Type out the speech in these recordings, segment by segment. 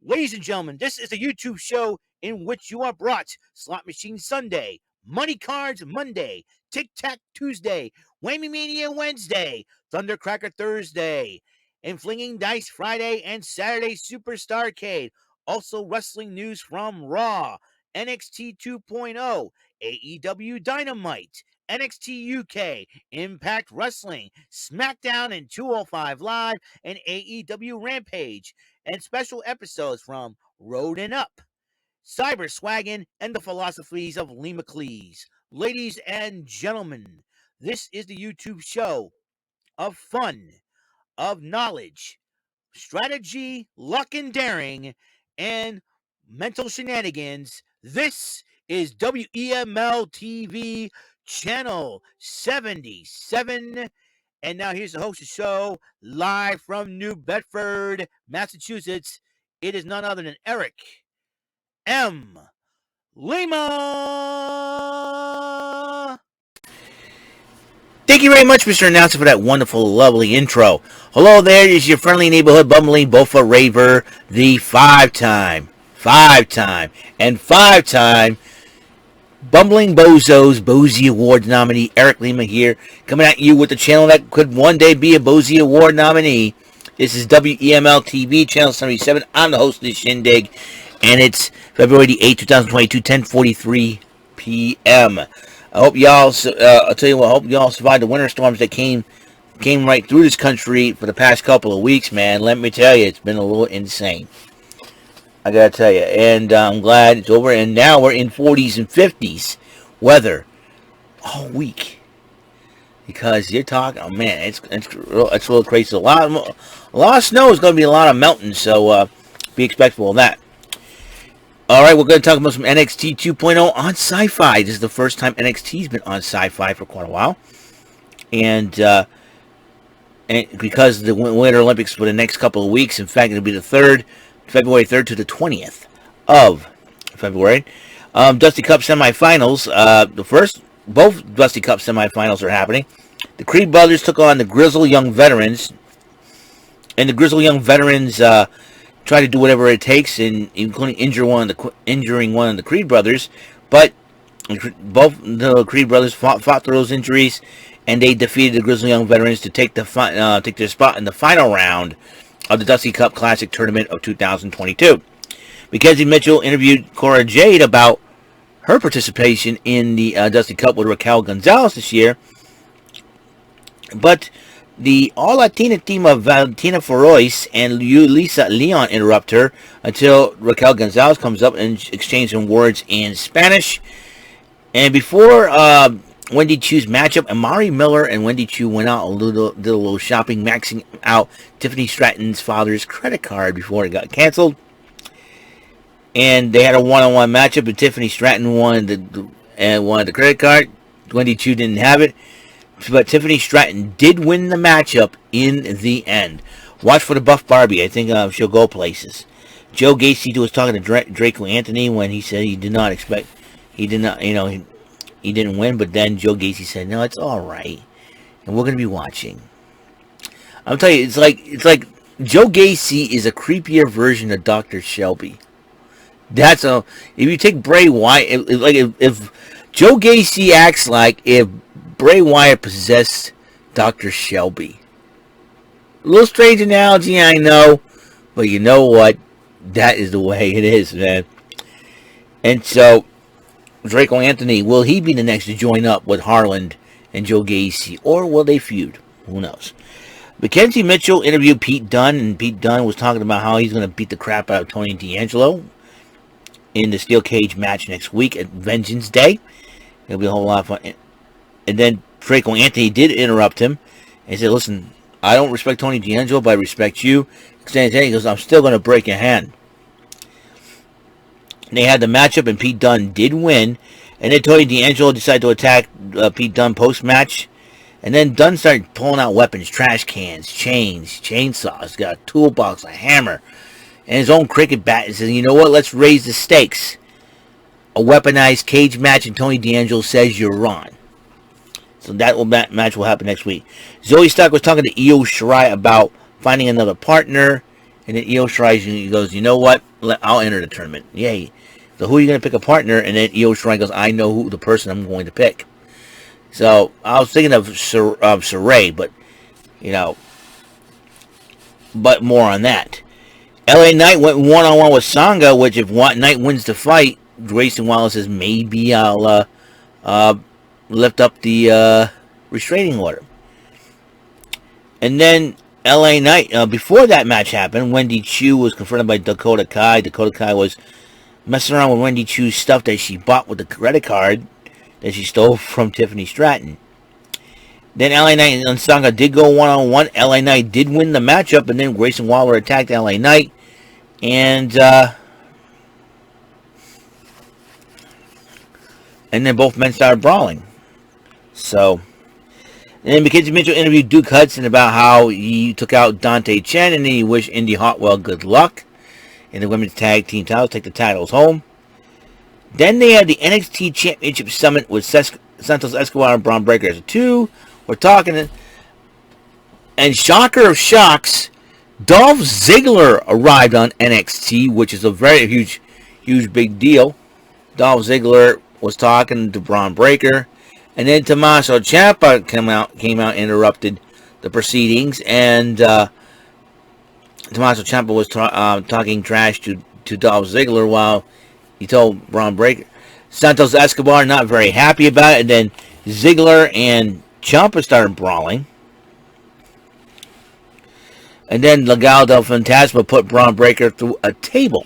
Ladies and gentlemen, this is a YouTube show in which you are brought Slot Machine Sunday, Money Cards Monday, Tic Tac Tuesday, Whammy Mania Wednesday, Thundercracker Thursday, and Flinging Dice Friday and Saturday Superstarcade. Also wrestling news from Raw, NXT 2.0, AEW Dynamite, NXT UK, Impact Wrestling, SmackDown and 205 Live, and AEW Rampage, and special episodes from Road and Up, Cyber Swaggin', and the philosophies of Lee McLeese. Ladies and gentlemen, this is the YouTube show of fun, of knowledge, strategy, luck and daring, and mental shenanigans. This is WEML-TV Channel 77. And now here's the host of the show, live from New Bedford, Massachusetts. It is none other than Eric M. Lima. Thank you very much, Mr. Announcer, for that wonderful, lovely intro. Hello there, is your friendly neighborhood bumbling Bofa Raver, the five-time Bumbling Bozos Bozy Award nominee Eric Lima here, coming at you with the channel that could one day be a Bozy Award nominee. This is WEML-TV, channel 77. I'm the host of this shindig, and it's February the 8th, 2022, 10:43 p.m. I hope y'all, I'll tell you what, I hope y'all survived the winter storms that came right through this country for the past couple of weeks, man. Let me tell you, it's been a little insane. I gotta tell you, and I'm glad it's over. And now we're in 40s and 50s weather all week, because you're talking. Oh man, it's a little crazy. A lot of snow is going to be a lot of melting, so be expectful of that. All right, we're going to talk about some NXT 2.0 on SyFy. This is the first time NXT's been on SyFy for quite a while, and because the Winter Olympics for the next couple of weeks. In fact, it'll be the February 3rd to the 20th of February. Dusty Cup semifinals. Both Dusty Cup semifinals are happening. The Creed brothers took on the Grizzle Young Veterans, and the Grizzle Young Veterans try to do whatever it takes, including injuring one of the Creed brothers. But both the Creed brothers fought through those injuries, and they defeated the Grizzle Young Veterans to take their spot in the final round of the Dusty Cup Classic Tournament of 2022. Mackenzie Mitchell interviewed Cora Jade about her participation in the Dusty Cup with Raquel Gonzalez this year, but the All-Latina team of Valentina Feroz and Lisa Leon interrupt her until Raquel Gonzalez comes up and exchange some words in Spanish. And before Wendy Chu's matchup, Amari Miller and Wendy Chu went out did a little shopping, maxing out Tiffany Stratton's father's credit card before it got canceled. And they had a one-on-one matchup, and Tiffany Stratton wanted the credit card. Wendy Chu didn't have it, but Tiffany Stratton did win the matchup in the end. Watch for the Buff Barbie. I think she'll go places. Joe Gacy was talking to Draco Anthony when he said he didn't win, but then Joe Gacy said, "No, it's all right, and we're going to be watching." I'm telling you, it's like Joe Gacy is a creepier version of Dr. Shelby. If you take Bray Wyatt, if Joe Gacy acts like if Bray Wyatt possessed Dr. Shelby. A little strange analogy, I know, but you know what? That is the way it is, man. And so, Draco Anthony, will he be the next to join up with Harland and Joe Gacy, or will they feud? Who knows? Mackenzie Mitchell interviewed Pete Dunne, and Pete Dunne was talking about how he's going to beat the crap out of Tony D'Angelo in the steel cage match next week at Vengeance Day. It'll be a whole lot of fun. And then Draco Anthony did interrupt him and said, "Listen, I don't respect Tony D'Angelo, but I respect you." He goes, "I'm still going to break your hand." They had the matchup, and Pete Dunne did win. And then Tony D'Angelo decided to attack Pete Dunne post-match. And then Dunne started pulling out weapons, trash cans, chains, chainsaws, got a toolbox, a hammer, and his own cricket bat. And says, "You know what, let's raise the stakes. A weaponized cage match," and Tony D'Angelo says you're on. So that match will happen next week. Zoe Stark was talking to Io Shirai about finding another partner, And then Io Shirai, he goes, you know what? I'll enter the tournament. Yay. So who are you going to pick a partner? And then Io Shirai goes, I know who the person I'm going to pick. So I was thinking of Saray, but, you know, but more on that. LA Knight went one-on-one with Sanga, which if Knight wins the fight, Grayson Waller says, maybe I'll lift up the restraining order. And then LA Knight, before that match happened, Wendy Chu was confronted by Dakota Kai. Dakota Kai was messing around with Wendy Chu's stuff that she bought with the credit card that she stole from Tiffany Stratton. Then LA Knight and Sanga did go one-on-one. LA Knight did win the matchup, and then Grayson Waller attacked LA Knight. And then both men started brawling. So, and then Mackenzie Mitchell interviewed Duke Hudson about how he took out Dante Chen, and then he wished Indy Hartwell good luck in the women's tag team titles, take the titles home. Then they had the NXT Championship Summit with Santos Escobar and Braun Breaker as a two. We're talking, and shocker of shocks, Dolph Ziggler arrived on NXT, which is a very huge big deal. Dolph Ziggler was talking to Braun Breaker, and then Tommaso Ciampa came out, interrupted the proceedings, and Tommaso Ciampa was talking trash to Dolph Ziggler while he told Braun Breaker. Santos Escobar not very happy about it, and then Ziggler and Ciampa started brawling. And then Legado del Fantasma put Braun Breaker through a table.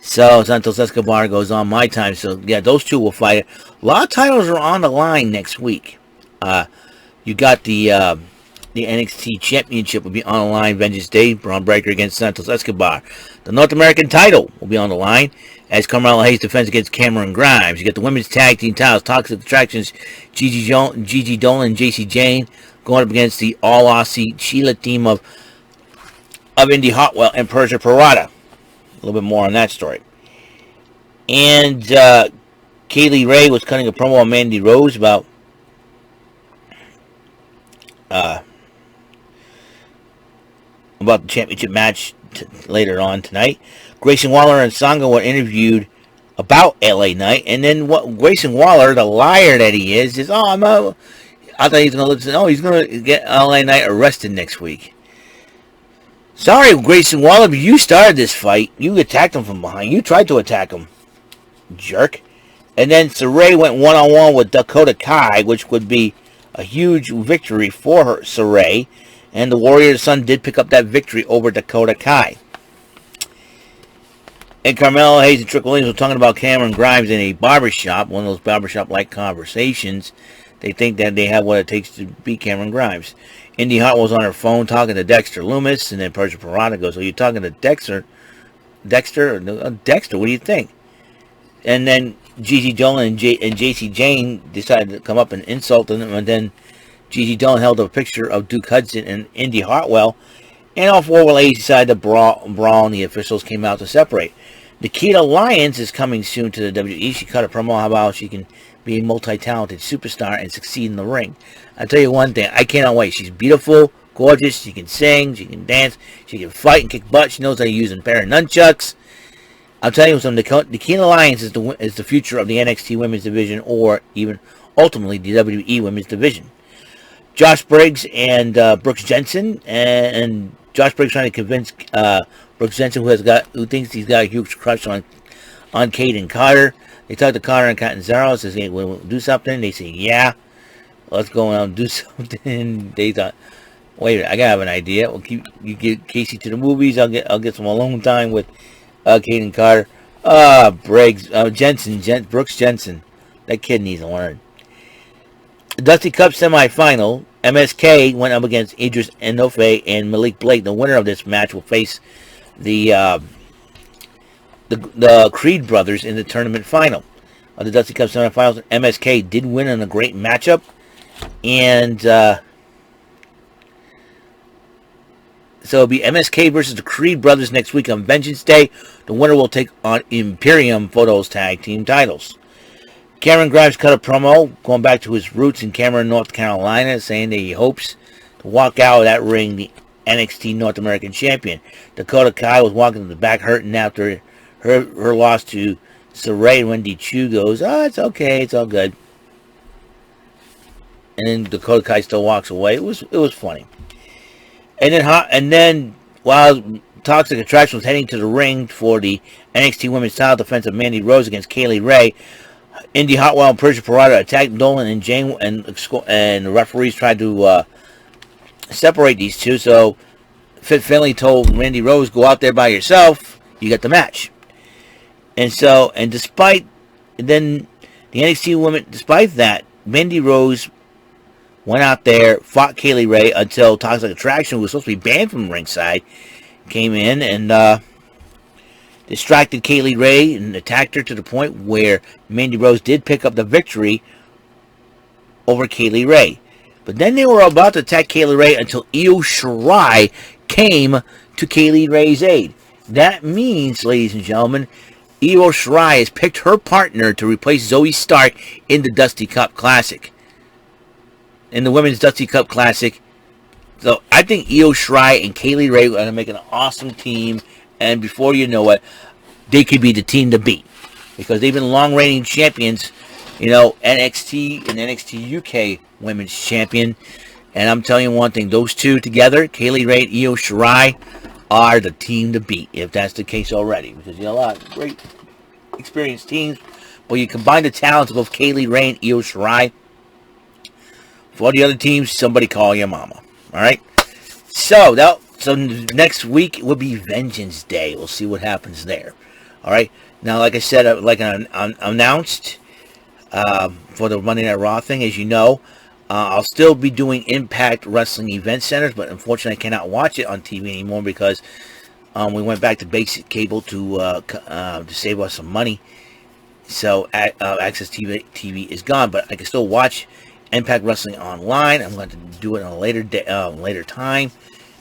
So Santos Escobar goes on my time. So yeah, those two will fight. A lot of titles are on the line next week. You got the NXT Championship will be on the line. Vengeance Day, Braun Breaker against Santos Escobar. The North American title will be on the line as Carmelo Hayes defends against Cameron Grimes. You got the women's tag team titles, Toxic Attractions, Gigi Dolan and JC Jane going up against the All Aussie Sheila team of Indy Hartwell and Persia Parada. A little bit more on that story. And Kaylee Ray was cutting a promo on Mandy Rose about the championship match later on tonight. Grayson Waller and Sanga were interviewed about LA Knight, and then what Grayson Waller, the liar that he is I thought he's going to listen. Oh, he's going to get LA Knight arrested next week. Sorry, Grayson Waller, but you started this fight. You attacked him from behind. You tried to attack him, jerk. And then Saray went one-on-one with Dakota Kai, which would be a huge victory for her, Saray. And the Warrior's Son did pick up that victory over Dakota Kai. And Carmelo Hayes and Trick Williams were talking about Cameron Grimes in a barbershop, one of those barbershop-like conversations. They think that they have what it takes to beat Cameron Grimes. Indy Hart was on her phone talking to Dexter Loomis, and then Persia Parada goes, "Are you talking to Dexter? Dexter, what do you think?" And then Gigi Dolan and JC Jane decided to come up and insult them, and then Gigi Dolan held up a picture of Duke Hudson and Indy Hartwell, and all four ladies decided to brawl, and the officials came out to separate. Nikita Lyons is coming soon to the WWE. She cut a promo about how she can be a multi-talented superstar and succeed in the ring. I'll tell you one thing, I cannot wait. She's beautiful, gorgeous, she can sing, she can dance, she can fight and kick butt, she knows how to use a pair of nunchucks. I'll tell you something, Nikita Lyons is the future of the NXT Women's Division, or even ultimately the WWE Women's Division. Josh Briggs and Brooks Jensen, and Josh Briggs trying to convince Brooks Jensen, who thinks he's got a huge crush on Kaden Carter. They talk to Carter and Catanzaro, says, "Hey, we'll do something." They say, "Yeah, let's go out and do something." They thought, "Wait, I gotta have an idea. You get Casey to the movies. I'll get some alone time with Kaden Carter." Briggs, Brooks Jensen, that kid needs to learn. Dusty Cup semifinal. MSK went up against Idris Enofe and Malik Blake. The winner of this match will face the Creed brothers in the tournament final of the Dusty Cup semifinals. MSK did win in a great matchup, and so it'll be MSK versus the Creed brothers next week on Vengeance Day. The winner will take on Imperium Photos tag team titles. Cameron Grimes cut a promo going back to his roots in Cameron, North Carolina, saying that he hopes to walk out of that ring NXT North American Champion. Dakota Kai was walking to the back hurting after her loss to Saray. And Wendy Chu goes, "Oh, it's okay, it's all good." And then Dakota Kai still walks away. It was funny. And then while Toxic Attraction was heading to the ring for the NXT Women's Title defense of Mandy Rose against Kaylee Ray, Indy Hartwell and Persia Pirotta attacked Dolan and Jane, and the referees tried to separate these two. So Fit Finlay told Mandy Rose, "Go out there by yourself. You get the match." And despite then the NXT women, despite that, Mandy Rose went out there, fought Kaylee Ray until Toxic Attraction, who was supposed to be banned from ringside, came in and distracted Kaylee Ray and attacked her to the point where Mandy Rose did pick up the victory over Kaylee Ray. But then they were about to attack Kaylee Ray until Io Shirai came to Kaylee Ray's aid. That means, ladies and gentlemen, Io Shirai has picked her partner to replace Zoe Stark in the Dusty Cup Classic. In the Women's Dusty Cup Classic. So I think Io Shirai and Kaylee Ray are going to make an awesome team. And before you know it, they could be the team to beat. Because they've been long-reigning champions. You know, NXT and NXT UK Women's Champion. And I'm telling you one thing. Those two together, Kaylee Ray and Io Shirai, are the team to beat. If that's the case already. Because you know, a lot of great experienced teams. But you combine the talents of both Kaylee Ray and Io Shirai. For the other teams, somebody call your mama. Alright? So next week will be Vengeance Day. We'll see what happens there. Alright? Now, like I said, like I announced for the Monday Night Raw thing, as you know, I'll still be doing Impact Wrestling Event Centers, but unfortunately I cannot watch it on TV anymore because we went back to basic cable to save us some money. So Access TV is gone, but I can still watch Impact Wrestling online. I'm going to do it on a later time,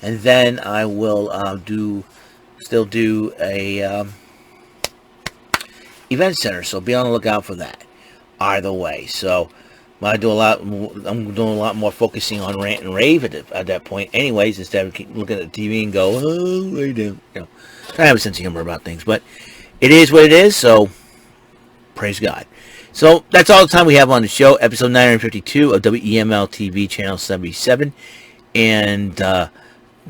and then I will still do a event center. So be on the lookout for that. Either way, so I'm doing a lot more focusing on rant and rave at that point, anyways, instead of keep looking at the TV and go, "Oh, what do you do?" You know, I have a sense of humor about things, but it is what it is. So praise God. So that's all the time we have on the show. Episode 952 of WEML-TV Channel 77 and the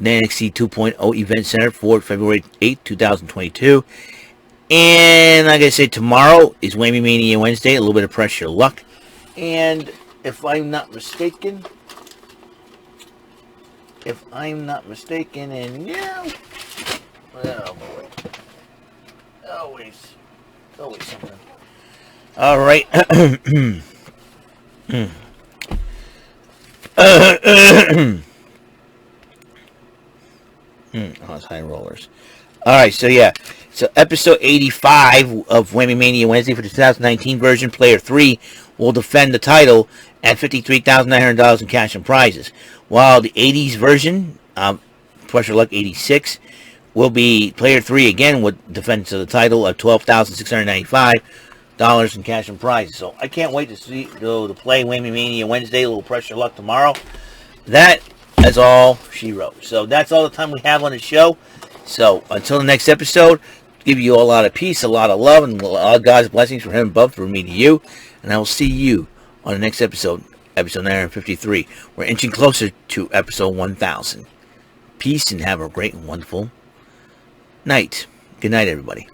NXT 2.0 Event Center for February 8th, 2022. And like I said, tomorrow is Whammy Mania Wednesday. A little bit of pressure luck. And if I'm not mistaken, and yeah, oh boy, always something. All right. It's high rollers. All right, so yeah. So episode 85 of Whammy Mania Wednesday for the 2019 version, Player 3 will defend the title at $53,900 in cash and prizes. While the 80s version, Pressure Luck 86, will be Player 3 again with defense of the title of $12,695 in cash and prizes. So I can't wait to play Whammy Mania Wednesday, a little Pressure Luck tomorrow. That is all she wrote. So that's all the time we have on the show. So until the next episode, give you a lot of peace, a lot of love, and a lot of God's blessings from heaven above for me to you. And I will see you on the next episode, episode 953. We're inching closer to episode 1000. Peace and have a great and wonderful night. Good night, everybody.